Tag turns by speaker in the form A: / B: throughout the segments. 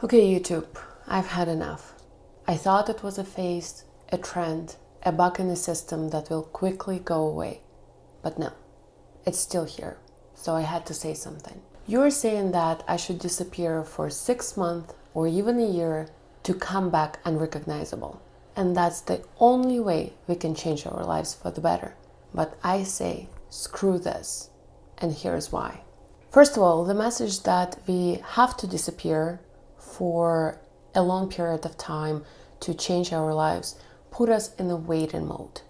A: Okay, YouTube, I've had enough. I thought it was a phase, a trend, a bug in the system that will quickly go away. But no, it's still here. So I had to say something. You're saying that I should disappear for 6 months or even a year to come back unrecognizable. And that's the only way we can change our lives for the better. But I say, screw this. And here's why. First of all, the message that we have to disappear for a long period of time to change our lives put us in a waiting mode.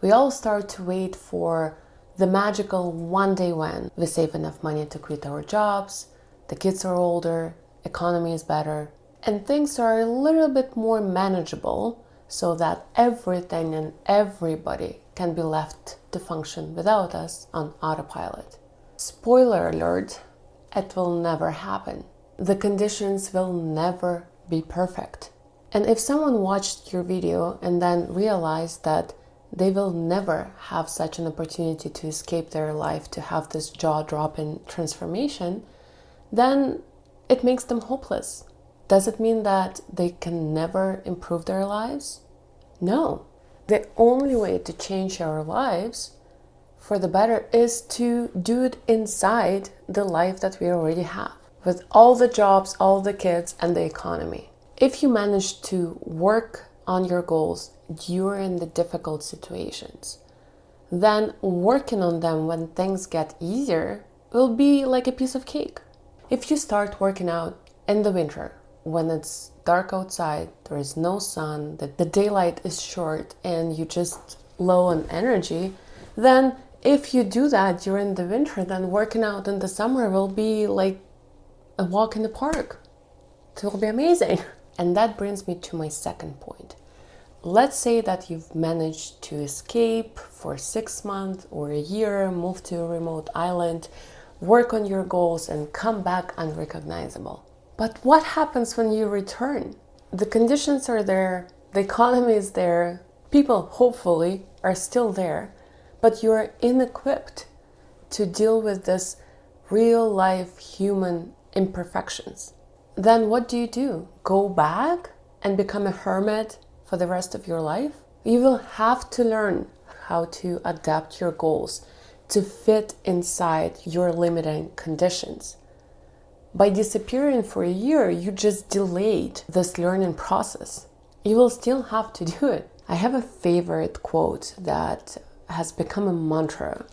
A: We all start to wait for the magical one day when we save enough money to quit our jobs, the kids are older, economy is better, and things are a little bit more manageable so that everything and everybody can be left to function without us on autopilot. Spoiler alert, it will never happen. The conditions will never be perfect. And if someone watched your video and then realized that they will never have such an opportunity to escape their life, to have this jaw-dropping transformation, then it makes them hopeless. Does it mean that they can never improve their lives? No. The only way to change our lives for the better is to do it inside the life that we already have, with all the jobs, all the kids, and the economy. If you manage to work on your goals during the difficult situations, then working on them when things get easier will be like a piece of cake. If you start working out in the winter, when it's dark outside, there is no sun, the daylight is short, and you're just low on energy, then if you do that during the winter, then working out in the summer will be like a walk in the park. It will be amazing. And that brings me to my second point. Let's say that you've managed to escape for 6 months or a year, move to a remote island, work on your goals, and come back unrecognizable. But what happens when you return? The conditions are there, the economy is there, people hopefully are still there, but you're inequipped to deal with this real life human imperfections. Then what do? Go back and become a hermit for the rest of your life? You will have to learn how to adapt your goals to fit inside your limiting conditions. By disappearing for a year, you just delayed this learning process. You will still have to do it. I have a favorite quote that has become a mantra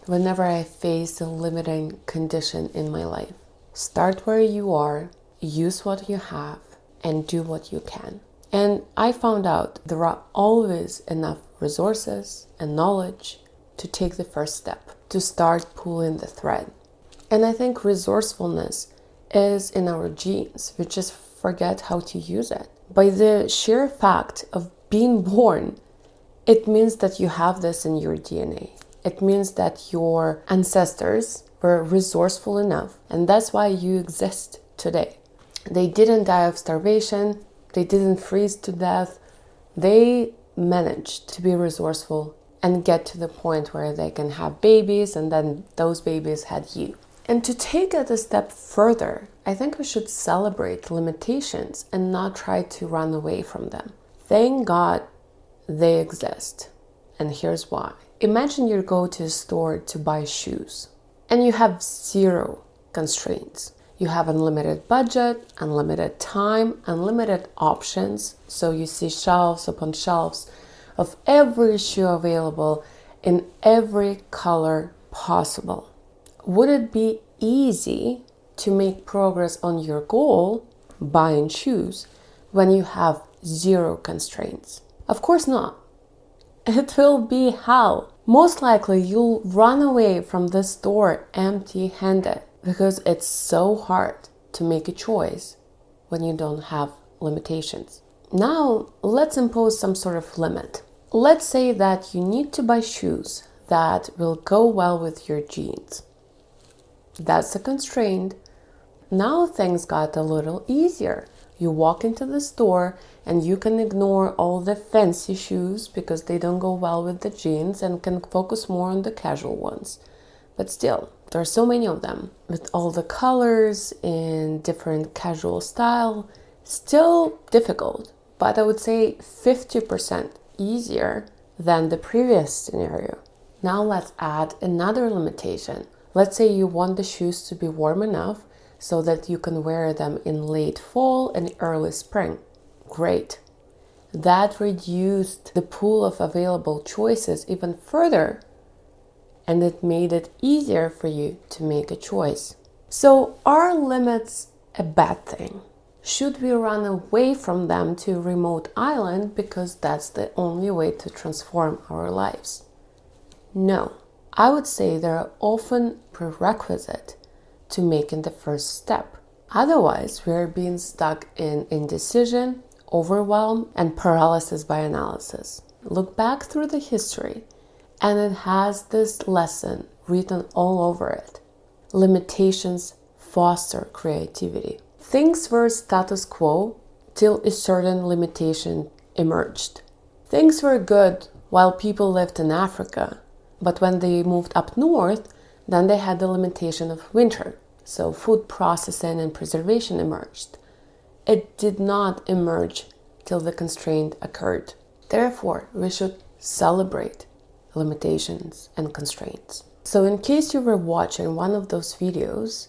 A: whenever I face a limiting condition in my life. Start where you are, use what you have, and do what you can. And I found out there are always enough resources and knowledge to take the first step, to start pulling the thread. And I think resourcefulness is in our genes. We just forget how to use it. By the sheer fact of being born, it means that you have this in your DNA. It means that your ancestors were resourceful enough, and that's why you exist today. They didn't die of starvation, they didn't freeze to death. They managed to be resourceful and get to the point where they can have babies, and then those babies had you. And to take it a step further, I think we should celebrate limitations and not try to run away from them. Thank God they exist. And here's why. Imagine you go to a store to buy shoes and you have zero constraints. You have unlimited budget, unlimited time, unlimited options. So you see shelves upon shelves of every shoe available in every color possible. Would it be easy to make progress on your goal, buying shoes, when you have zero constraints? Of course not. It will be hell. Most likely you'll run away from the store empty-handed because it's so hard to make a choice when you don't have limitations. Now, let's impose some sort of limit. Let's say that you need to buy shoes that will go well with your jeans. That's a constraint. Now things got a little easier. You walk into the store and you can ignore all the fancy shoes because they don't go well with the jeans and can focus more on the casual ones. But still, There are so many of them with all the colors and different casual style. Still difficult, but I would say 50% easier than the previous scenario. Now let's add another limitation. Let's say you want the shoes to be warm enough so that you can wear them in late fall and early spring. Great. That reduced the pool of available choices even further, and it made it easier for you to make a choice. So are limits a bad thing? Should we run away from them to a remote island because that's the only way to transform our lives? No. I would say they're often prerequisite to making the first step. Otherwise, we are being stuck in indecision, overwhelm, and paralysis by analysis. Look back through the history, and it has this lesson written all over it. Limitations foster creativity. Things were status quo till a certain limitation emerged. Things were good while people lived in Africa, but when they moved up north, then they had the limitation of winter. So food processing and preservation emerged. It did not emerge till the constraint occurred. Therefore, we should celebrate limitations and constraints. So in case you were watching one of those videos,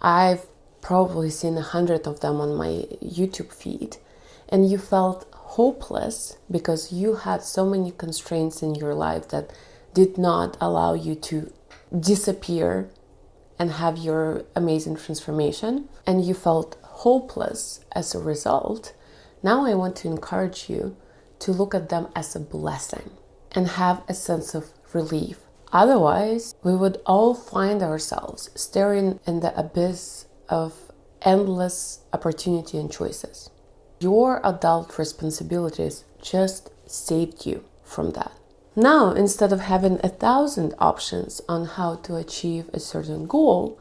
A: I've probably seen 100 of them on my YouTube feed, and you felt hopeless because you had so many constraints in your life that did not allow you to disappear and have your amazing transformation, and you felt hopeless as a result. Now I want to encourage you to look at them as a blessing and have a sense of relief. Otherwise, we would all find ourselves staring in the abyss of endless opportunity and choices. Your adult responsibilities just saved you from that. Now, instead of having 1,000 options on how to achieve a certain goal,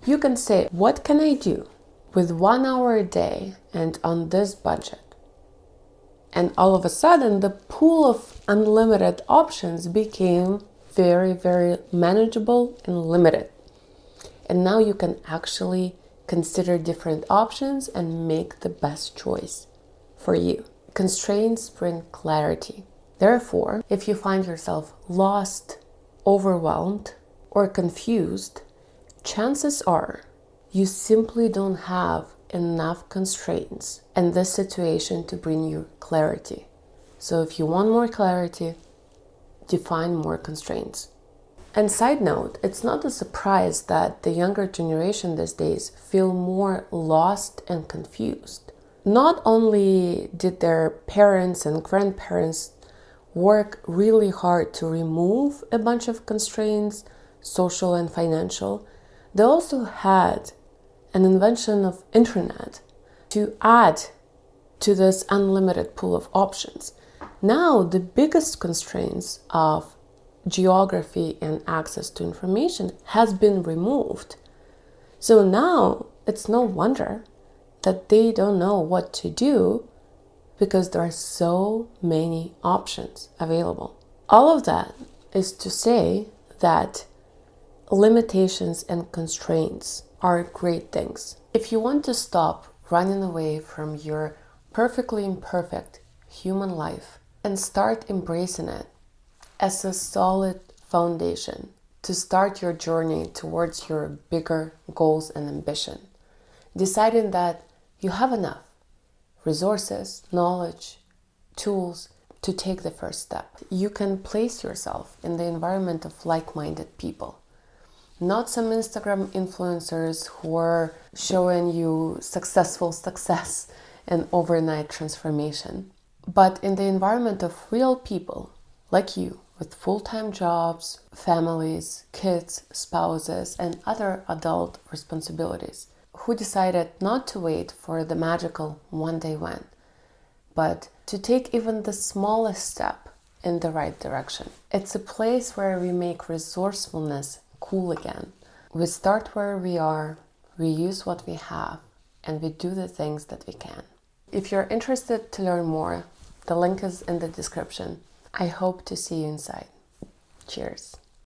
A: you can say, what can I do with 1 hour a day and on this budget? And all of a sudden, the pool of unlimited options became very, very manageable and limited. And now you can actually consider different options and make the best choice for you. Constraints bring clarity. Therefore, if you find yourself lost, overwhelmed, or confused, chances are you simply don't have enough constraints in this situation to bring you clarity. So if you want more clarity, define more constraints. And side note, it's not a surprise that the younger generation these days feel more lost and confused. Not only did their parents and grandparents work really hard to remove a bunch of constraints, social and financial, they also had an invention of internet to add to this unlimited pool of options. Now, the biggest constraints of geography and access to information has been removed. So now it's no wonder that they don't know what to do because there are so many options available. All of that is to say that limitations and constraints are great things. If you want to stop running away from your perfectly imperfect human life and start embracing it as a solid foundation to start your journey towards your bigger goals and ambition, deciding that you have enough resources, knowledge, tools to take the first step. You can place yourself in the environment of like-minded people. Not some Instagram influencers who are showing you success and overnight transformation, but in the environment of real people like you with full-time jobs, families, kids, spouses, and other adult responsibilities, who decided not to wait for the magical one day when, but to take even the smallest step in the right direction. It's a place where we make resourcefulness cool again. We start where we are, we use what we have, and we do the things that we can. If you're interested to learn more, the link is in the description. I hope to see you inside. Cheers.